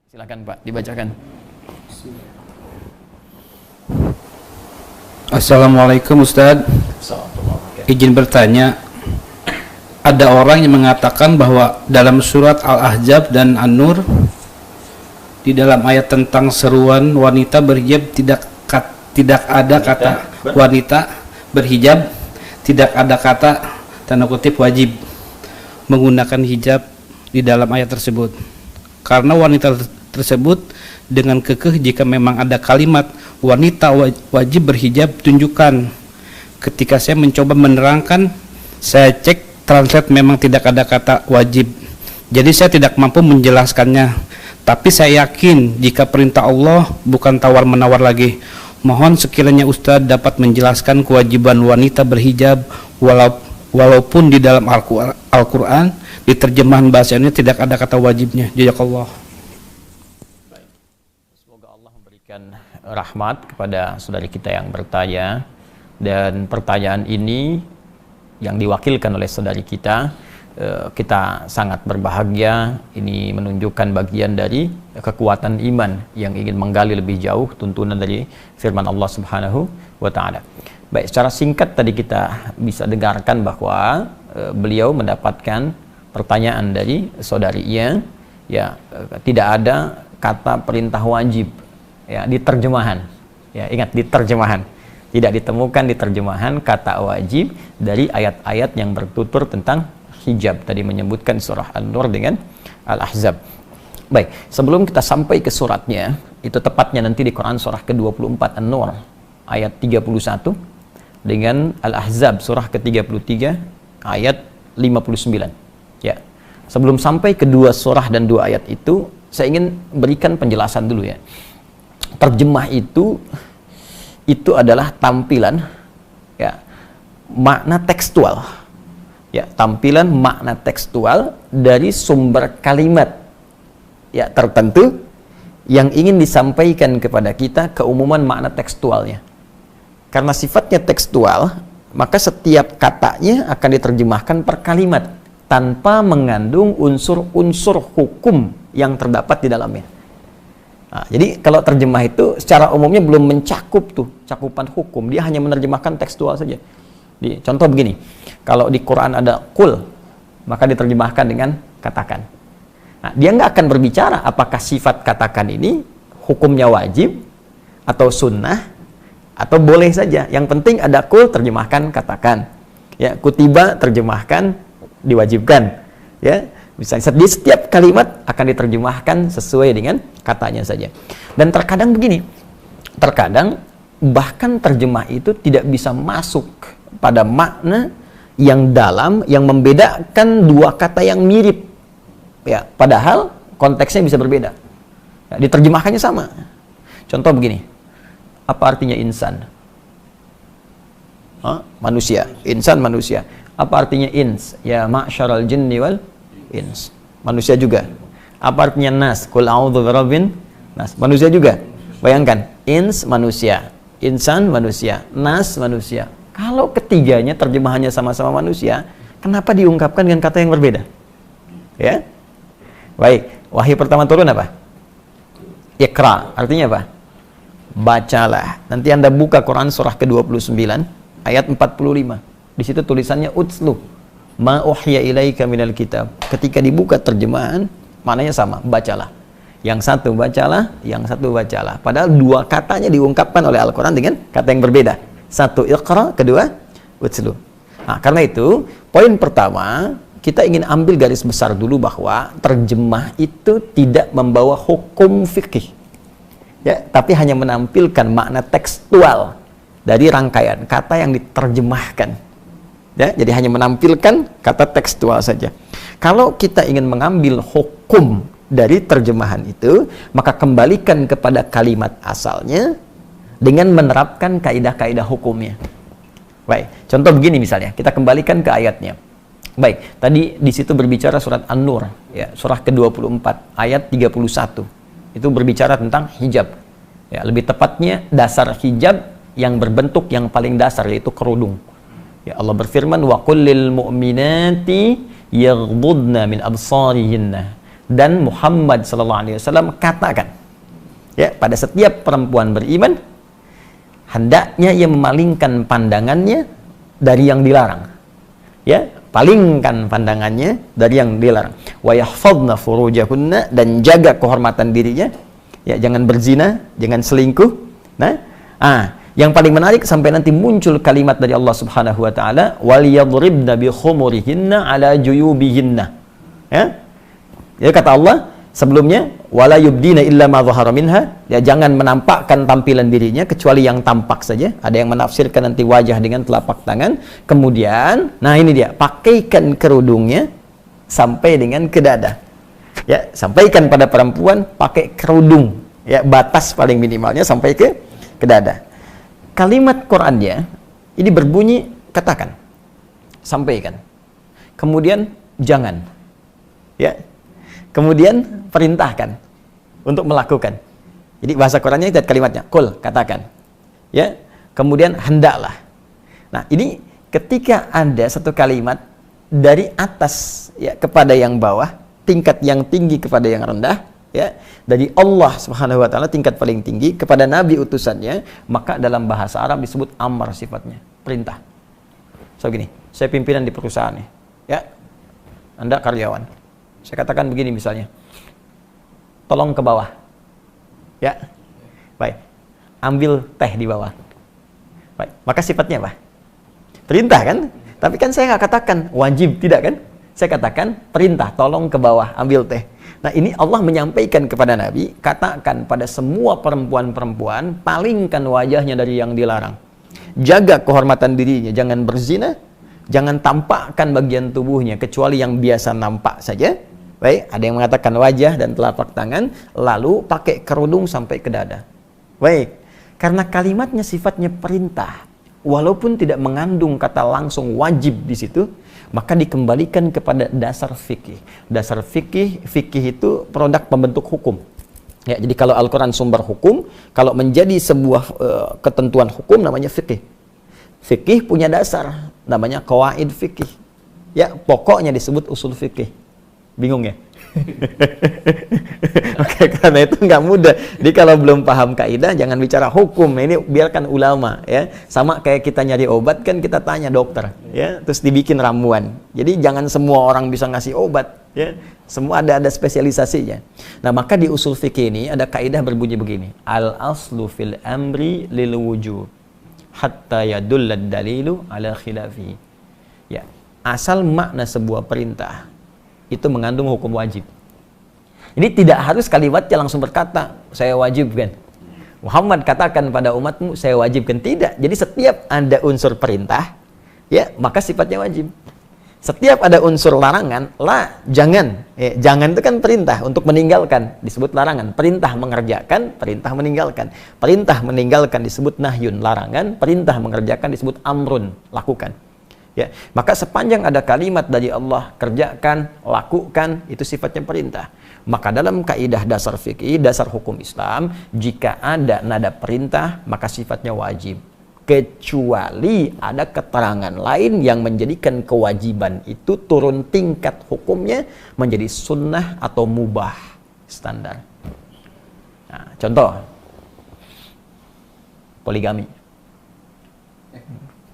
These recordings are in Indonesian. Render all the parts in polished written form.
Silakan Pak, dibacakan. Assalamualaikum Ustadz. Izin bertanya, ada orang yang mengatakan bahwa dalam surat Al-Ahzab dan An-Nur di dalam ayat tentang seruan wanita berhijab tidak ada kata wanita berhijab, tidak ada kata tanda kutip wajib menggunakan hijab di dalam ayat tersebut. Karena wanita tersebut dengan kekeh jika memang ada kalimat wanita wajib berhijab, tunjukkan. Ketika saya mencoba menerangkan, saya cek translate memang tidak ada kata wajib, jadi saya tidak mampu menjelaskannya. Tapi saya yakin jika perintah Allah bukan tawar-menawar lagi. Mohon sekiranya Ustadz dapat menjelaskan kewajiban wanita berhijab walaupun di dalam Al-Quran di terjemahan bahasanya tidak ada kata wajibnya. Jazakallah. Semoga Allah memberikan rahmat kepada saudari kita yang bertanya, dan pertanyaan ini yang diwakilkan oleh saudari kita sangat berbahagia. Ini menunjukkan bagian dari kekuatan iman yang ingin menggali lebih jauh tuntunan dari firman Allah Subhanahu wa Ta'ala. Baik, secara singkat tadi kita bisa dengarkan bahwa beliau mendapatkan pertanyaan dari saudarinya, ya, tidak ada kata perintah wajib, ya, di terjemahan. Ya, ingat, di terjemahan. Tidak ditemukan di terjemahan kata wajib dari ayat-ayat yang bertutur tentang hijab. Tadi menyebutkan surah An-Nur dengan Al-Ahzab. Baik, sebelum kita sampai ke suratnya, itu tepatnya nanti di Quran surah ke-24 An-Nur ayat 31 dengan Al-Ahzab surah ke-33 ayat 59. Ya. Sebelum sampai kedua surah dan dua ayat itu, saya ingin berikan penjelasan dulu, ya. Terjemah itu adalah tampilan, ya, makna tekstual, ya, tampilan makna tekstual dari sumber kalimat, ya, tertentu yang ingin disampaikan kepada kita, keumuman makna tekstualnya. Karena sifatnya tekstual, maka setiap katanya akan diterjemahkan per kalimat tanpa mengandung unsur-unsur hukum yang terdapat di dalamnya. Nah, jadi kalau terjemah itu secara umumnya belum mencakup tuh cakupan hukum, dia hanya menerjemahkan tekstual saja. Contoh begini, kalau di Quran ada qul, maka diterjemahkan dengan katakan. Nah, dia nggak akan berbicara apakah sifat katakan ini hukumnya wajib atau sunnah atau boleh saja. Yang penting ada qul, terjemahkan katakan. Ya, kutiba, terjemahkan diwajibkan. Ya. Misalnya di setiap kalimat akan diterjemahkan sesuai dengan katanya saja. Dan terkadang begini, terkadang bahkan terjemah itu tidak bisa masuk pada makna yang dalam, yang membedakan dua kata yang mirip, ya, padahal konteksnya bisa berbeda, ya, diterjemahkannya sama. Contoh begini, apa artinya insan? Manusia. Insan, manusia. Apa artinya ins? Ya, ma'syaral jinni wal ins, manusia juga. Apa artinya nas? Qul a'udzu birabbin nas, manusia juga. Bayangkan, ins manusia, insan manusia, nas manusia. Kalau ketiganya terjemahannya sama-sama manusia, kenapa diungkapkan dengan kata yang berbeda? Ya. Baik, wahyu pertama turun apa? Iqra, artinya apa? Bacalah. Nanti Anda buka Quran surah ke-29 ayat 45. Di situ tulisannya utslu ma uhya ilaika minal kitab. Ketika dibuka terjemahan, maknanya sama, bacalah. Yang satu bacalah, yang satu bacalah. Padahal dua katanya diungkapkan oleh Al-Quran dengan kata yang berbeda. Satu iqra, kedua utslu. Nah, karena itu, poin pertama, kita ingin ambil garis besar dulu bahwa terjemah itu tidak membawa hukum fikih, ya, tapi hanya menampilkan makna tekstual dari rangkaian kata yang diterjemahkan. Ya, jadi hanya menampilkan kata tekstual saja. Kalau kita ingin mengambil hukum dari terjemahan itu, maka kembalikan kepada kalimat asalnya dengan menerapkan kaidah-kaidah hukumnya. Baik, contoh begini misalnya, kita kembalikan ke ayatnya. Baik, tadi di situ berbicara surat An-Nur, ya, surah ke-24 ayat 31. Itu berbicara tentang hijab. Ya, lebih tepatnya dasar hijab yang berbentuk yang paling dasar, yaitu kerudung. Ya, Allah berfirman, wa qul lil mu'minati yaghdudna min absarihinna. dan Muhammad sallallahu alaihi wasallam katakan, ya, pada setiap perempuan beriman hendaknya ia memalingkan pandangannya dari yang dilarang. Ya, palingkan pandangannya dari yang dilarang. Wa yahfadna furujahunna, dan jaga kehormatan dirinya. Ya, jangan berzina, jangan selingkuh. Nah, yang paling menarik sampai nanti muncul kalimat dari Allah Subhanahu wa taala, wal yadribna bi khumurihinna ala juyubihinna. Ya. Ya, kata Allah sebelumnya, wala yubdina illa ma dhahara minha, ya, jangan menampakkan tampilan dirinya kecuali yang tampak saja. Ada yang menafsirkan nanti wajah dengan telapak tangan. Kemudian, nah ini dia, pakaikan kerudungnya sampai dengan ke dada. Ya, sampaikan pada perempuan pakai kerudung, ya, batas paling minimalnya sampai ke dada. Kalimat Qur'annya ini berbunyi katakan, sampaikan. Kemudian jangan. Ya. Kemudian perintahkan untuk melakukan. Jadi bahasa Qur'annya itu kalimatnya, qul, katakan. Ya. Kemudian hendaklah. Nah, ini ketika ada satu kalimat dari atas, ya, kepada yang bawah, tingkat yang tinggi kepada yang rendah, ya, dari Allah Subhanahu wa taala tingkat paling tinggi kepada nabi utusannya, maka dalam bahasa Arab disebut amar sifatnya, perintah. So gini, saya pimpinan di perusahaan nih, ya. Anda karyawan. Saya katakan begini misalnya, tolong ke bawah, ya, baik, ambil teh di bawah, baik, maka sifatnya apa? Perintah kan? Tapi kan saya nggak katakan wajib, tidak kan? Saya katakan perintah, tolong ke bawah, ambil teh. Nah, ini Allah menyampaikan kepada Nabi, katakan pada semua perempuan-perempuan, palingkan wajahnya dari yang dilarang, jaga kehormatan dirinya, jangan berzina, jangan tampakkan bagian tubuhnya kecuali yang biasa nampak saja. Baik, ada yang mengatakan wajah dan telapak tangan, lalu pakai kerudung sampai ke dada. Baik, karena kalimatnya sifatnya perintah, walaupun tidak mengandung kata langsung wajib di situ, maka dikembalikan kepada dasar fikih. Dasar fikih itu produk pembentuk hukum. Ya, jadi kalau Al-Quran sumber hukum, kalau menjadi sebuah ketentuan hukum namanya fikih. Fikih punya dasar, namanya qawaid fikih. Ya, pokoknya disebut usul fikih. Bingung ya? Oke, karena itu nggak mudah. Jadi kalau belum paham kaidah, jangan bicara hukum. Ini biarkan ulama, ya. Sama kayak kita nyari obat kan, kita tanya dokter, ya. Terus dibikin ramuan. Jadi jangan semua orang bisa ngasih obat, ya. Semua ada spesialisasinya. Nah, maka di usul fikih ini ada kaidah berbunyi begini: al aslu fil amri lil wujub hatta yadullad dalilu ala khilafi. Ya, asal makna sebuah perintah itu mengandung hukum wajib. Ini tidak harus kalimatnya langsung berkata, saya wajibkan. Muhammad katakan pada umatmu, saya wajibkan. Tidak. Jadi setiap ada unsur perintah, ya, maka sifatnya wajib. Setiap ada unsur larangan, jangan. Jangan itu kan perintah untuk meninggalkan, disebut larangan. Perintah mengerjakan, perintah meninggalkan. Perintah meninggalkan disebut nahyun, larangan. Perintah mengerjakan disebut amrun, lakukan. Ya, maka sepanjang ada kalimat dari Allah, kerjakan, lakukan, itu sifatnya perintah. Maka dalam kaidah dasar fikih, dasar hukum Islam, jika ada nada perintah, maka sifatnya wajib. Kecuali ada keterangan lain yang menjadikan kewajiban itu turun tingkat hukumnya menjadi sunnah atau mubah, standar. Nah, contoh, poligami.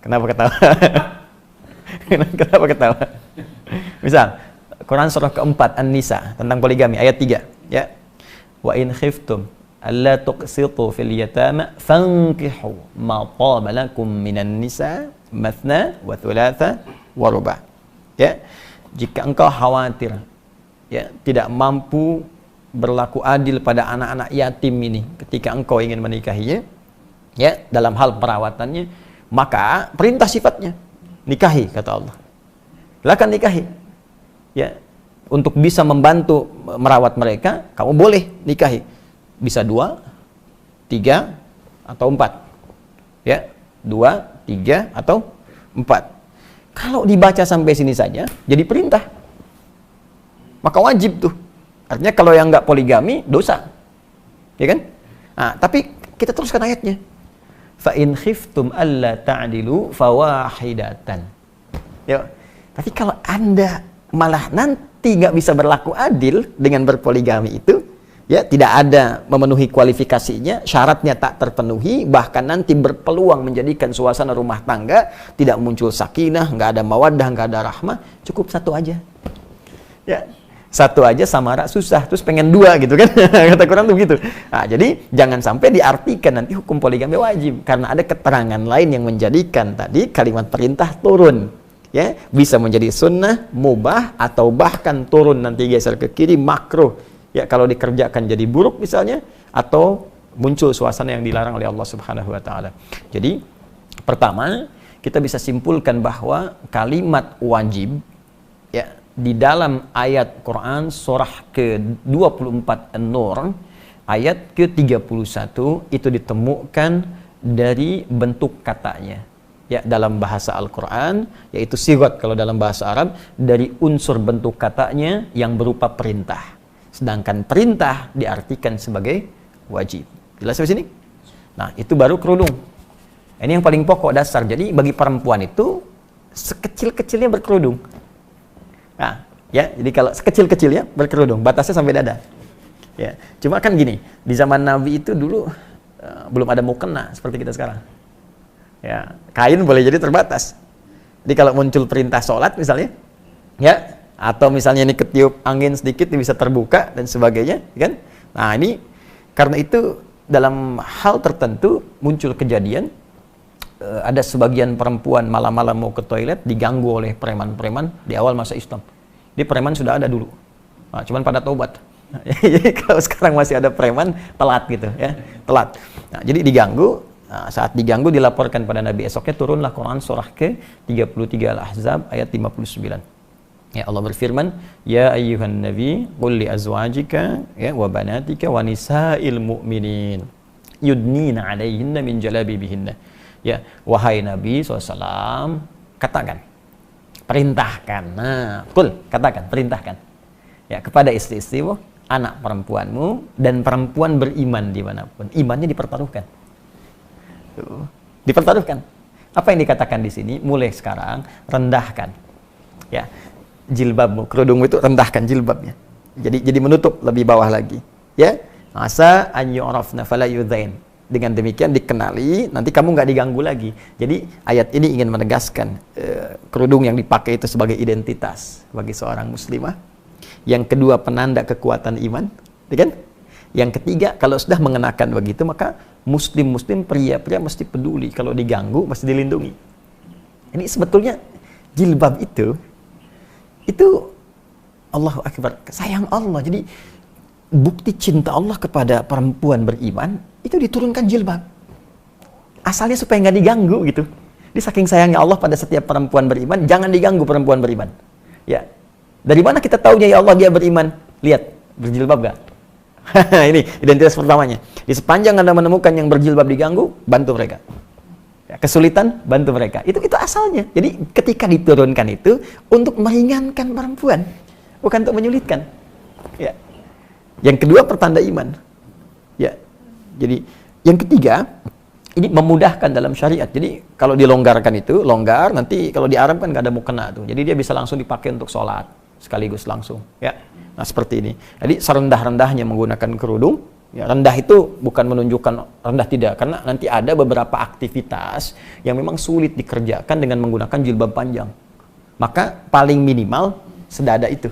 Kenapa ketawa? Kenapa ketawa? Misal Quran surah keempat An-Nisa tentang poligami ayat 3, ya. Wa in khiftum alla tuqsitu fil yatama fankihu ma taba lakum minan nisa mathna wa thulatha wa ruba'. Ya. Jika engkau khawatir, ya, tidak mampu berlaku adil pada anak-anak yatim ini ketika engkau ingin menikahinya, ya, dalam hal perawatannya, maka perintah sifatnya nikahi, kata Allah. Silakan nikahi. Ya, untuk bisa membantu merawat mereka, kamu boleh nikahi. Bisa 2, 3, atau 4. Ya, 2, 3, atau 4. Kalau dibaca sampai sini saja, jadi perintah. Maka wajib tuh. Artinya kalau yang nggak poligami, dosa. Ya kan? Nah, tapi kita teruskan ayatnya. Fa in khiftum alla ta'dilu fawahidatan. Ya. Tapi kalau Anda malah terbukti nggak bisa berlaku adil dengan berpoligami itu, ya tidak ada memenuhi kualifikasinya, syaratnya tak terpenuhi, bahkan nanti berpeluang menjadikan suasana rumah tangga tidak muncul sakinah, nggak ada mawaddah, nggak ada rahmah, cukup satu aja. Ya, satu aja samara susah, terus pengen dua gitu kan. Kata Quran tuh gitu. Nah, jadi jangan sampai diartikan nanti hukum poligami wajib, karena ada keterangan lain yang menjadikan tadi kalimat perintah turun. Ya, bisa menjadi sunnah, mubah, atau bahkan turun nanti geser ke kiri, makruh. Ya, kalau dikerjakan jadi buruk misalnya, atau muncul suasana yang dilarang oleh Allah Subhanahu wa taala. Jadi, pertama, kita bisa simpulkan bahwa kalimat wajib ya di dalam ayat Quran surah ke-24 An-Nur ayat ke-31 itu ditemukan dari bentuk katanya. Ya, dalam bahasa Al-Quran, yaitu sigat kalau dalam bahasa Arab, dari unsur bentuk katanya yang berupa perintah. Sedangkan perintah diartikan sebagai wajib. Jelas sampai sini? Nah, itu baru kerudung. Ini yang paling pokok dasar. Jadi bagi perempuan itu sekecil-kecilnya berkerudung. Nah, ya, jadi kalau sekecil-kecilnya berkerudung, batasnya sampai dada. Ya, cuma kan gini, di zaman Nabi itu dulu belum ada mukena seperti kita sekarang. Ya, kain boleh jadi terbatas. Jadi kalau muncul perintah sholat misalnya, ya, atau misalnya ini ketiup angin sedikit bisa terbuka dan sebagainya, kan? Nah, ini karena itu dalam hal tertentu muncul kejadian ada sebagian perempuan malam-malam mau ke toilet diganggu oleh preman-preman di awal masa Islam. Di preman sudah ada dulu, nah, cuman pada taubat. Jadi kalau sekarang masih ada preman, telat gitu ya, telat. Nah, jadi diganggu. Nah, saat diganggu dilaporkan pada Nabi, esoknya turunlah Quran surah ke-33 Al-Ahzab ayat 59. Ya, Allah berfirman, ya ayyuhan nabi qul li azwajika ya wa banatika wa nisa'il mu'minin yudnina 'alaihinna min jalabibihinna. Ya, wahai Nabi SAW, katakan, perintahkan, nah, katakan, perintahkan, ya, kepada istri-istrimu, anak perempuanmu, dan perempuan beriman dimanapun. Imannya dipertaruhkan. Dipertaruhkan. Apa yang dikatakan di sini? Mulai sekarang, rendahkan. Ya, jilbabmu, kerudungmu itu rendahkan jilbabnya. Jadi menutup lebih bawah lagi. Ya, asa an yu'rafna fala yudzain. Dengan demikian dikenali, nanti kamu nggak diganggu lagi. Jadi ayat ini ingin menegaskan kerudung yang dipakai itu sebagai identitas bagi seorang muslimah. Yang kedua, penanda kekuatan iman, kan? Yang ketiga, kalau sudah mengenakan begitu, maka muslim-muslim, pria-pria mesti peduli. Kalau diganggu, mesti dilindungi. Ini sebetulnya jilbab itu Allahu Akbar, sayang Allah. Jadi bukti cinta Allah kepada perempuan beriman itu diturunkan jilbab. Asalnya supaya nggak diganggu gitu. Jadi saking sayangnya Allah pada setiap perempuan beriman, jangan diganggu perempuan beriman. Ya, dari mana kita tahunya ya Allah dia beriman? Lihat, berjilbab nggak? Ini identitas pertamanya. Di sepanjang Anda menemukan yang berjilbab diganggu, bantu mereka. Ya, kesulitan, bantu mereka. Itu asalnya. Jadi ketika diturunkan itu untuk meringankan perempuan, bukan untuk menyulitkan. Ya. Yang kedua, pertanda iman. Ya. Jadi yang ketiga, ini memudahkan dalam syariat. Jadi kalau dilonggarkan itu, longgar, nanti kalau di Arab kan nggak ada mukena tuh. Jadi dia bisa langsung dipakai untuk sholat sekaligus langsung. Ya. Nah, seperti ini. Jadi serendah-rendahnya menggunakan kerudung. Ya, rendah itu bukan menunjukkan rendah, tidak, karena nanti ada beberapa aktivitas yang memang sulit dikerjakan dengan menggunakan jilbab panjang. Maka paling minimal sedada itu.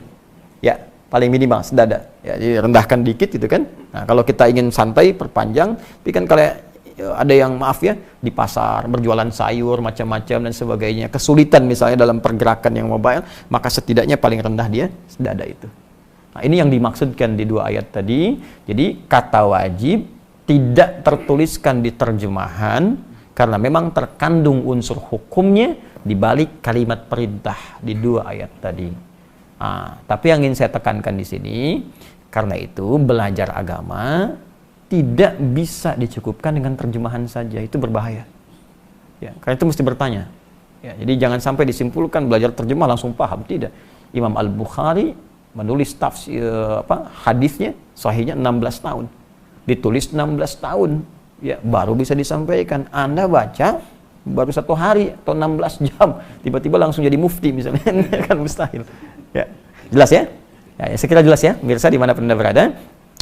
Ya, paling minimal sedada. Ya, jadi rendahkan dikit gitu kan. Nah, kalau kita ingin santai perpanjang, tapi kan kalau ada yang maaf ya di pasar berjualan sayur macam-macam dan sebagainya, kesulitan misalnya dalam pergerakan yang mobile, maka setidaknya paling rendah dia sedada itu. Nah, ini yang dimaksudkan di dua ayat tadi. Jadi kata wajib tidak tertuliskan di terjemahan karena memang terkandung unsur hukumnya di balik kalimat perintah di dua ayat tadi. Nah, tapi yang ingin saya tekankan di sini, karena itu belajar agama tidak bisa dicukupkan dengan terjemahan saja, itu berbahaya. Ya, karena itu mesti bertanya. Ya, jadi jangan sampai disimpulkan belajar terjemah langsung paham, tidak. Imam Al-Bukhari menulis tafsir hadisnya sahihnya 16 tahun. Ditulis 16 tahun. Ya, baru bisa disampaikan. Anda baca baru 1 hari atau 16 jam, tiba-tiba langsung jadi mufti misalnya. Kan mustahil. Ya. Jelas ya? Ya, saya kira jelas ya, pemirsa dimanapun Anda berada.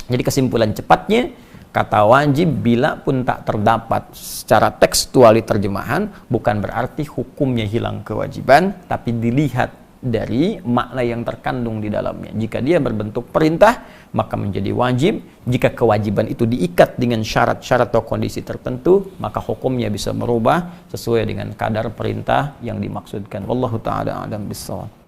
Jadi kesimpulan cepatnya, kata wajib bila pun tak terdapat secara tekstual di terjemahan, bukan berarti hukumnya hilang kewajiban, tapi dilihat dari makna yang terkandung di dalamnya. Jika dia berbentuk perintah, maka menjadi wajib. Jika kewajiban itu diikat dengan syarat-syarat atau kondisi tertentu, maka hukumnya bisa merubah sesuai dengan kadar perintah yang dimaksudkan. Wallahu ta'ala a'lam bissawab.